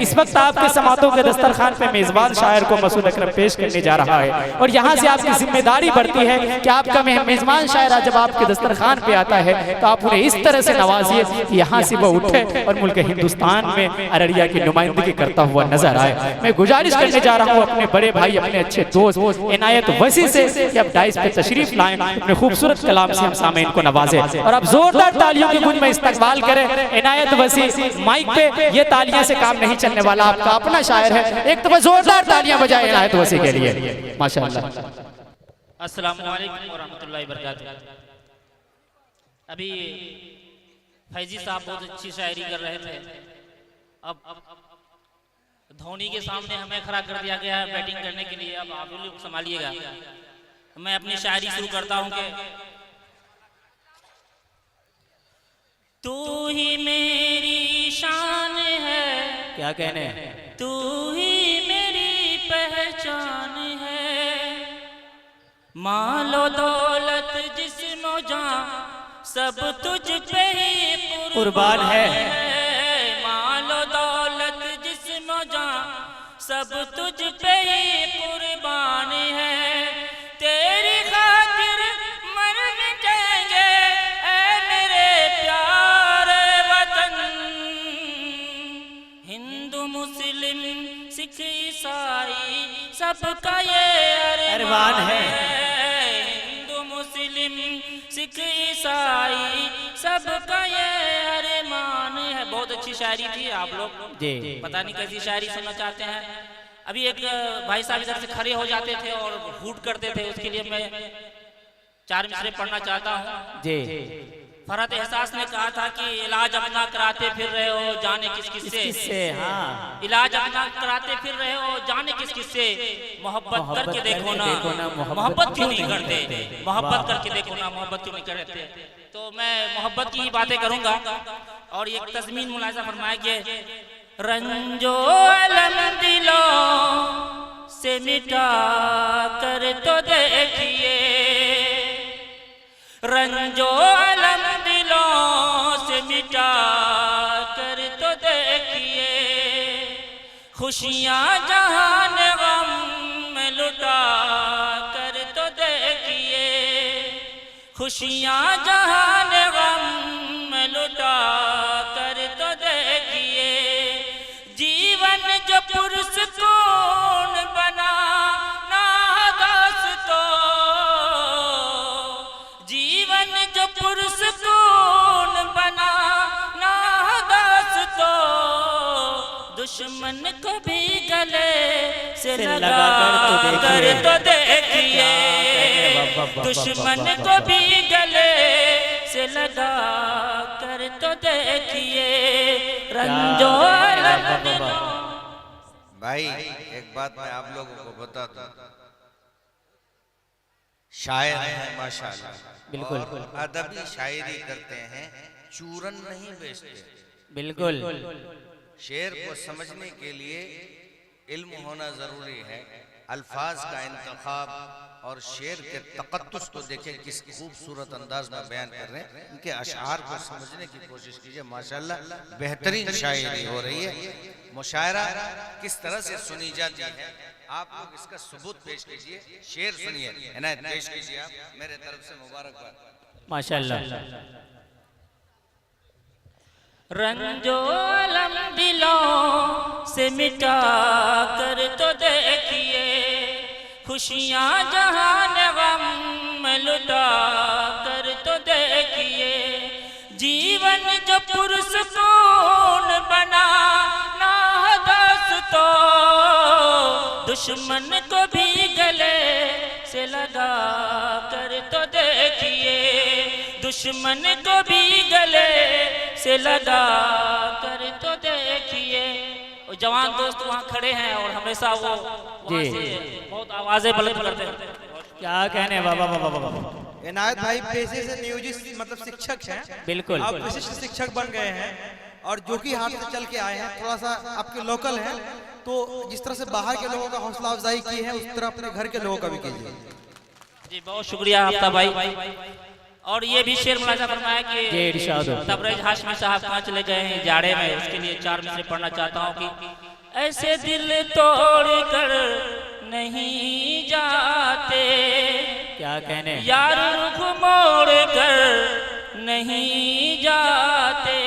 इस वक्त आपके समातों के दस्तरखान पे मेजबान शायर को मसूद अकरम पेश करने जा रहा है और यहाँ से आपकी जिम्मेदारी बढ़ती है कि आपका मेजबान शायर जब आपके दस्तरखान पे आता है तो आप उन्हें इस तरह से नवाजिए कि यहाँ से वो उठे और मुल्क हिंदुस्तान में अररिया की नुमाइंदगी करता हुआ नजर आए। मैं गुजारिश करने जा रहा हूँ अपने बड़े भाई, अपने अच्छे दोस्त इनायत वसी से कि अब डाइस पे तशरीफ लाएं, अपने खूबसूरत कलाम से हम सामईन को नवाजें और आप जोरदार तालियों की गूंज में इस्तकबाल करें। इनायत वसी माइक पे, ये तालियां से काम नहीं चलने वाला, आपका अपना शायर है, एक तो जोरदार तालियां बजाएं इनायत वसी के लिए। माशाअल्लाह। अस्सलाम वालेकुम व रहमतुल्लाहि व बरकातुहू। अभी फैजी साहब बहुत अच्छी शायरी कर रहे थे। अब धोनी के सामने हमें खड़ा कर दिया गया है बैटिंग करने के लिए। अब आप लोग संभालिएगा, मैं अपनी शायरी शुरू करता हूँ कि तू ही मेरी शान है, क्या कहने, तू ही मेरी पहचान है, मालो दौलत जिस्म जान सब तुझ पे ही कुर्बान है, मालो दौलत जिस्म जान सब तुझ पे ही कुर्बान है, तेरी खातिर मर मिटेंगे ऐ मेरे प्यारे वतन, हिंदू मुस्लिम सिख ईसाई सबका ये अरमान है, हिंदू मुस्लिम सिख ईसाई सबका ये अरमान है। बहुत अच्छी शायरी थी, आप लोग जी पता नहीं कैसी शायरी सुनना चाहते हैं। अभी एक भाई साहब इधर से खड़े हो जाते थे और हूट करते थे, उसके लिए मैं 4 मिसरे पढ़ना चाहता हूँ जी। फरहत एहसास ने कहा था कि इलाज अपना कराते फिर रहे हो जाने किस किस से, हाँ इलाज अपना कराते फिर रहे हो जाने किस किस से, मोहब्बत करके देखो ना मोहब्बत क्यों नहीं करते, मोहब्बत करके देखो ना मोहब्बत क्यों नहीं करते। तो मैं मोहब्बत की ही बातें करूंगा और एक तज़मीन मुलाहिज़ा फरमाया कि रंजो अलम दिलों से मिटा कर तो देखिए, रंजो अलम दिलों से मिटा कर तो देखिए, खुशियाँ जहान गम में लुटा कर तो देखिए, खुशियाँ जहान गम में लुटा कर तो देखिए, जीवन जो पुरस्कून बना ना दास्तो, जीवन जो पुरस्कून बना ना दास्तो, दुश्मन को भी गले से लगा कर तो देखिए, दुश्मन को भी गले से लगा कर तो देखिए, रंजो भाई एक बात मैं आप लोगों को बताता हूँ, शायर हैं माशाअल्लाह, बिल्कुल अदबी शायरी करते हैं, चूरन नहीं बेचते, बिल्कुल। शेर को समझने के लिए इल्म होना जरूरी है, अल्फाज का इंतखाब और शेर के तकद्दुस को देखें किस खूबसूरत अंदाज में बयान कर रहे हैं, इनके अशआर को समझने की कोशिश कीजिए। माशाअल्लाह बेहतरीन शायरी हो रही है, मुशायरा किस तरह से सुनी जाती है, आप लोग इसका सबूत पेश कीजिए, शेर सुनिए, इनायत पेश कीजिए, आप मेरे तरफ से मुबारकबाद। माशाअल्लाह। रंजो अलम दिलों से मिटा कर तो देखिए, खुशियाँ जहान गम में लुटा कर तो देखिए, जीवन जो पुरस्कून बना ना दास्तो, दुश्मन को भी गले से लगा कर तो देखिए, दुश्मन को भी गले से लगा कर तो देखिए। और जवान दोस्त वहाँ खड़े हैं और हमेशा वो वहाँ से बहुत आवाजें बुलंद करते हैं। क्या कहने बाबा बाबा बाबा। इनायत भाई पेशे से नियोजित मतलब शिक्षक हैं, बिल्कुल आप विशिष्ट शिक्षक बन गए हैं और जो कि हाथ से चल के आए हैं, थोड़ा सा आपके लोकल हैं, तो जिस तरह से बाहर के लोगों का हौसला अफजाई की है उस तरह अपने घर के लोगों का भी कीजिए। जी बहुत शुक्रिया आफ्ताब भाई। और ये भी शेर मुलाजा फरमाया कि तबरेज हाशमी साहब कहाँ चले गए हैं जाड़े में, उसके लिए 4 मिसरे पढ़ना चाहता हूँ कि ऐसे दिल तोड़ कर नहीं जाते, क्या कहने यार रुख मोड़ कर नहीं जाते,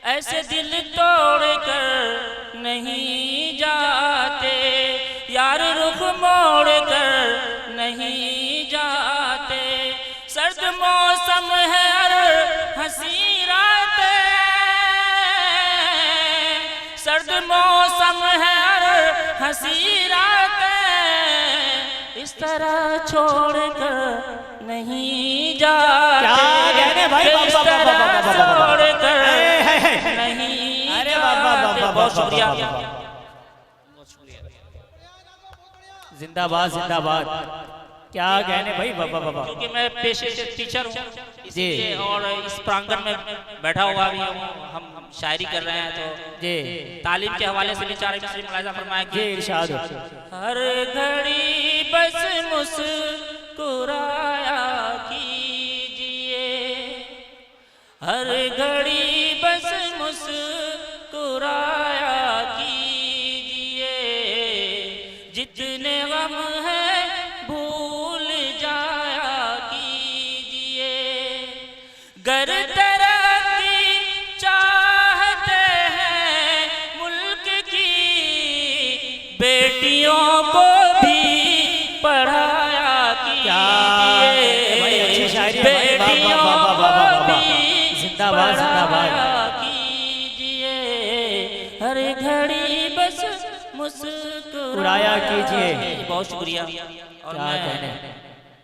ऐसे दिल तोड़ कर नहीं जाते, यार रुख मोड़ कर नहीं जाते। सर्द मौसम है और हंसी रातें, सर्द मौसम है और हंसी रातें, इस तरह छोड़ कर नहीं जाते। क्या कहने भाई, इस तरह छोड़ कर नहीं अरे जाते। बहुत शुक्रिया। जिंदाबाद जिंदाबाद। क्या कहने भाई, बाबा बाबा। क्योंकि मैं पेशे से टीचर हूँ जी, और इस प्रांगण में बैठा हुआ भी हूँ, हम शायरी कर रहे हैं, तो जी तालीम के हवाले से भी चार मिसरे मुलाहिजा फरमाया जी कि इरशाद। हर घड़ी बस मुस्कुराया कीजिए, हर घड़ी बस मुस्कुराया कीजिए, जितने गम है भूल जाया कीजिए, गर तरक्की चाहते हैं मुल्क की, बेटियों को भी पढ़ाया कीजिए, बेटियों को भी जिंदाबाद जिंदाबाद। पढ़ाया कीजिए, हर घड़ी बस मुस्कुराया कीजिए। बहुत शुक्रिया। और क्या कहने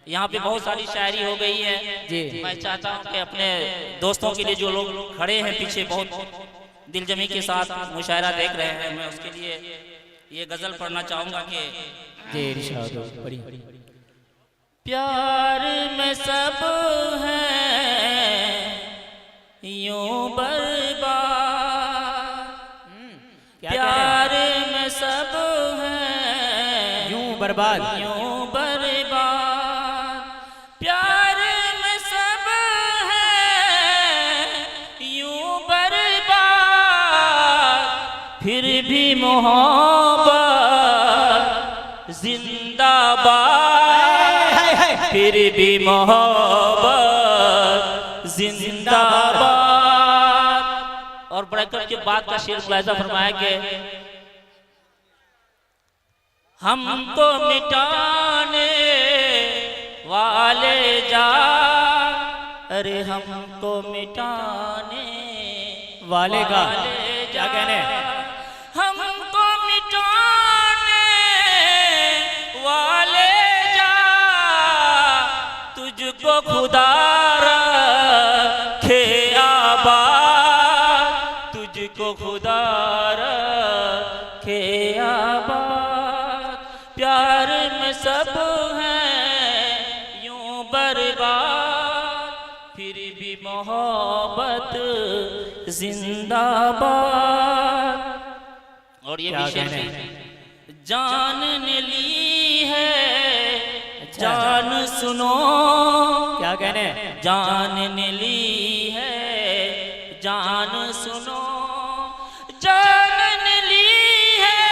यहाँ पे बहुत सारी शायरी हो गई है जी। मैं चाहता हूँ कि अपने दोस्तों के लिए जो लोग खड़े हैं पीछे बहुत दिलजमी के साथ मुशायरा देख रहे हैं, मैं उसके लिए ये गजल पढ़ना चाहूँगा कि जी इरशाद बड़ी। प्यार में सब हैं यूं बर्बाद, प्यार में सब हैं यूं बर्बाद, यूं बर्बाद, प्यार में सब हैं यूं बर्बाद, फिर भी मोहब्बत जिंदाबाद, फिर भी मोहब्बत जिंदाबाद। और ब्रैकेट के बाद का शेर मुलाहिजा फरमाया कि हमको मिटाने वाले जा, अरे हमको मिटाने वाले का क्या कहने, हमको मिटाने वाले जा, तुझको खुदा रखे आबाद, तुझको खुदा रखे आबाद, प्यार में सब हैं यूं बर्बाद, फिर भी मोहब्बत जिंदाबाद। और ये क्या भी शेर कहने? है, जान ने ली है जान सुनो, क्या कहने, जान ने ली है जान सुनो, जान ने ली है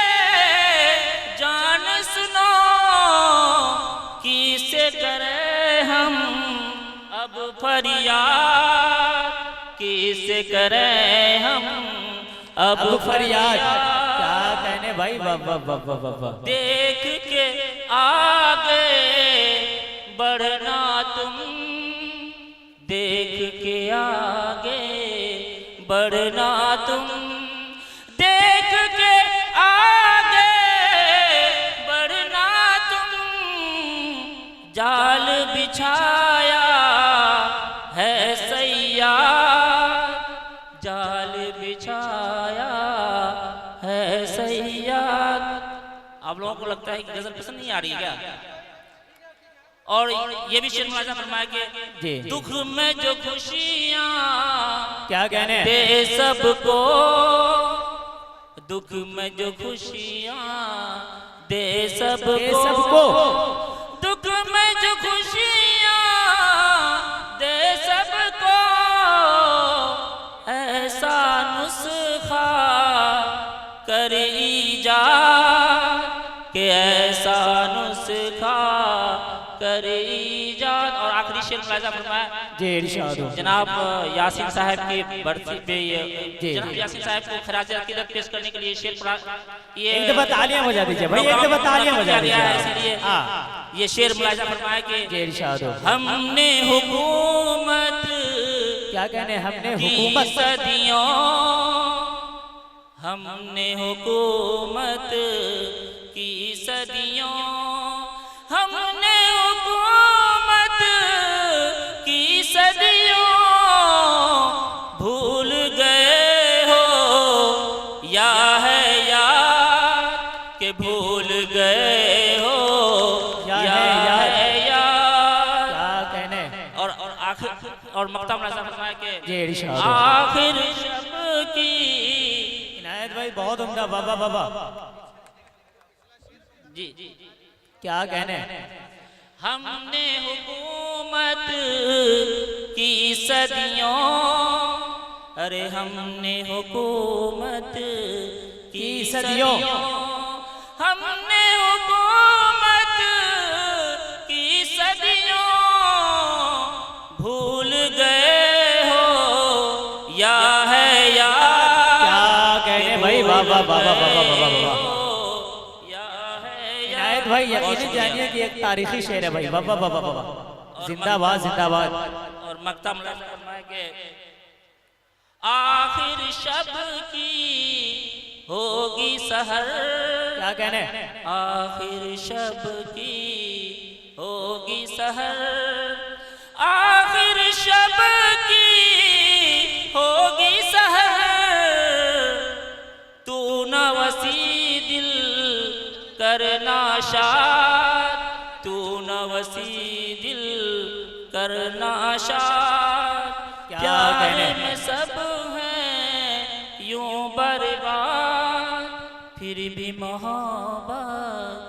जान सुनो, किसे करे हम अब फरियाद, किसे करे हम अब फरियाद। क्या कहने भाई, बाबा बाबा बाबा। देख के आगे बढ़ना तुम, देख के आगे बढ़ना तुम, देख के आगे बढ़ना तुम, जाल बिछाया है सैयाद, जाल बिछाया है सैयाद। आप लोगों को लगता है कि गजल पसंद नहीं आ रही है क्या? और ये भी शेर मुलाहिजा फरमाया कि जी। दुख में जो खुशियाँ क्या कहने, दे सबको, दुख में जो खुशियाँ दे सबको, दुख में जो खुशियाँ दे सबको, ऐसा नुस्खा कर ईजाद के ऐसा नुस्खा कर ईजाद। और आखिरी शेर मुलाजा फरमाया जी इरशाद हो। जनाब यासीन साहब की बर्थडे पे जनाब यासीन साहब को खराज अकीदत पेश करने के लिए शेर पढ़ा। ये एक दफा तालियां बजा दीजिए भाई, एक दफा तालियां बजा दीजिए। इसलिए ये शेर मुलाजा फरमाया कि जी इरशाद हो। हमने हुकूमत क्या कहने, हमने की हुकूमत सदियों, हमने हुकूमत की सदियों, हमने हुकूमत की सदियों, भूल गए हो या है याद के भूल गए हो या है याद। क्या कहने। और आखिर और मक्ता मुलाजा फरमाया कि जी इरशाद हो। आखिर शब की इनायत भाई बहुत उम्दा, बाबा बाबा जी क्या कहने। हमने हुकूमत की सदियों, अरे हमने हुकूमत की सदियों, हमने हुकूमत की सदियों, भूल गए हो या है याद। क्या कहने भाई, बाबा बाबा बाबा बाबा बाबा। इनायत भाई यकीन जानिए कि एक तारीखी शेर है भाई, बाबा बाबा बाबा। जिंदाबाद जिंदाबाद। और मक्ता मुलाजा फरमाया कि आखिर शब की होगी सहर, क्या कहने। आखिर शब की होगी सहर, आखिर शब की होगी सहर, तू न वसी दिल करना शाद, तू न वसी दिल करना शाद। क्या कहने। में सब हैं यूं बर्बाद, फिर भी मोहब्बत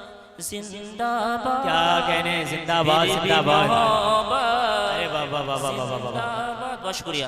जिंदाबाद। क्या कहने, जिंदाबाद फिर भी जिंदाबाद। मोहब्बत अरे वाह वाह वाह वाह वाह वाह। जिंदाबाद। बहुत शुक्रिया।